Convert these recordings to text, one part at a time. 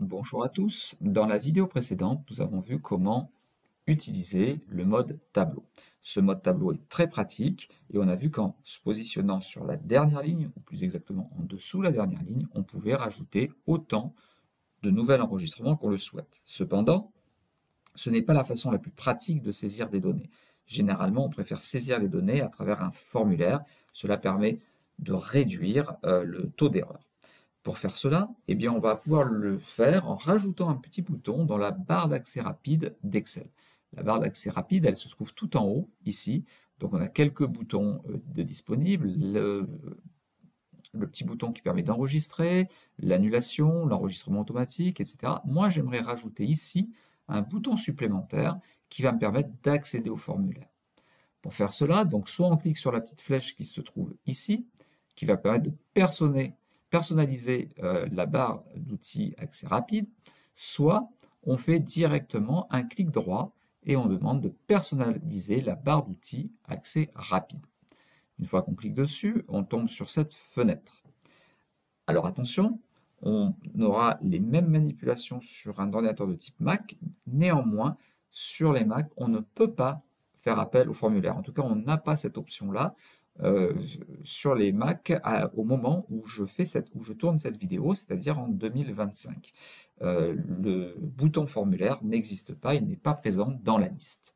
Bonjour à tous. Dans la vidéo précédente, nous avons vu comment utiliser le mode tableau. Ce mode tableau est très pratique et on a vu qu'en se positionnant sur la dernière ligne, ou plus exactement en dessous de la dernière ligne, on pouvait rajouter autant de nouveaux enregistrements qu'on le souhaite. Cependant, ce n'est pas la façon la plus pratique de saisir des données. Généralement, on préfère saisir les données à travers un formulaire. Cela permet de réduire le taux d'erreur. Pour faire cela, eh bien, on va pouvoir le faire en rajoutant un petit bouton dans la barre d'accès rapide d'Excel. La barre d'accès rapide, elle se trouve tout en haut, ici. Donc on a quelques boutons de disponibles. Le petit bouton qui permet d'enregistrer, l'annulation, l'enregistrement automatique, etc. Moi, j'aimerais rajouter ici un bouton supplémentaire qui va me permettre d'accéder au formulaire. Pour faire cela, donc soit on clique sur la petite flèche qui se trouve ici, qui va permettre de personnaliser la barre d'outils accès rapide, soit on fait directement un clic droit et on demande de personnaliser la barre d'outils accès rapide. Une fois qu'on clique dessus, on tombe sur cette fenêtre. Alors attention, on aura les mêmes manipulations sur un ordinateur de type Mac, néanmoins, sur les Mac, on ne peut pas faire appel au formulaire. En tout cas, on n'a pas cette option-là sur les Mac au moment où je tourne cette vidéo, c'est-à-dire en 2025. Le bouton formulaire n'existe pas, il n'est pas présent dans la liste.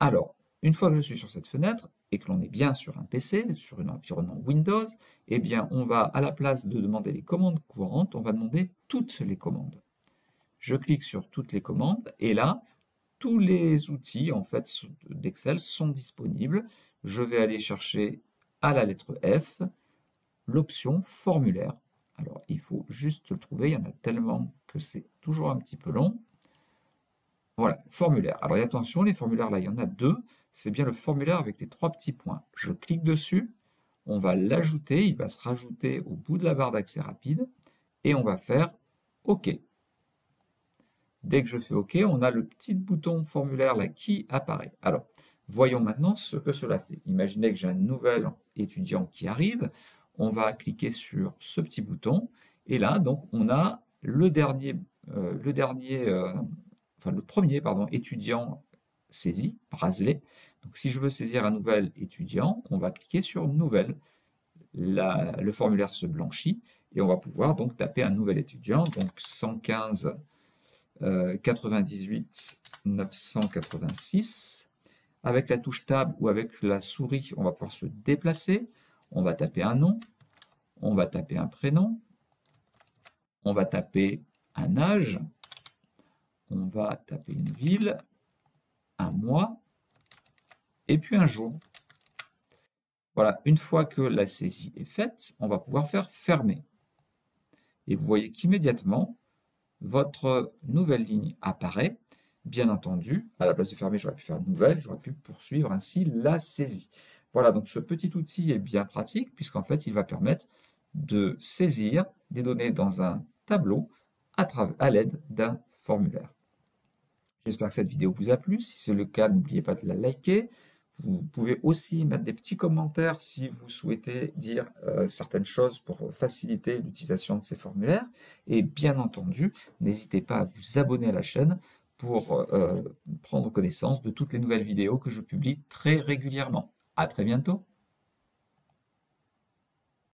Alors, une fois que je suis sur cette fenêtre, et que l'on est bien sur un PC, sur un environnement Windows, eh bien, on va, à la place de demander les commandes courantes, on va demander toutes les commandes. Je clique sur toutes les commandes, et là, tous les outils en fait, d'Excel sont disponibles. Je vais aller chercher à la lettre F l'option formulaire. Alors, il faut juste le trouver, il y en a tellement que c'est toujours un petit peu long. Voilà, formulaire. Alors attention, les formulaires là, il y en a deux. C'est bien le formulaire avec les trois petits points. Je clique dessus, on va l'ajouter, il va se rajouter au bout de la barre d'accès rapide, et on va faire OK. Dès que je fais OK, on a le petit bouton formulaire là qui apparaît. Alors, voyons maintenant ce que cela fait. Imaginez que j'ai un nouvel étudiant qui arrive, on va cliquer sur ce petit bouton, et là, donc, on a le premier étudiant saisi, Brasley. Donc si je veux saisir un nouvel étudiant, on va cliquer sur Nouvelle. Le formulaire se blanchit et on va pouvoir donc taper un nouvel étudiant, donc 115 98 986. Avec la touche Tab ou avec la souris, on va pouvoir se déplacer. On va taper un nom, on va taper un prénom, on va taper un âge, on va taper une ville, un mois, et puis un jour. Voilà, une fois que la saisie est faite, on va pouvoir faire fermer. Et vous voyez qu'immédiatement, votre nouvelle ligne apparaît. Bien entendu, à la place de fermer, j'aurais pu faire nouvelle, j'aurais pu poursuivre ainsi la saisie. Voilà, donc ce petit outil est bien pratique, puisqu'en fait, il va permettre de saisir des données dans un tableau à l'aide d'un formulaire. J'espère que cette vidéo vous a plu. Si c'est le cas, n'oubliez pas de la liker. Vous pouvez aussi mettre des petits commentaires si vous souhaitez dire certaines choses pour faciliter l'utilisation de ces formulaires. Et bien entendu, n'hésitez pas à vous abonner à la chaîne pour prendre connaissance de toutes les nouvelles vidéos que je publie très régulièrement. À très bientôt.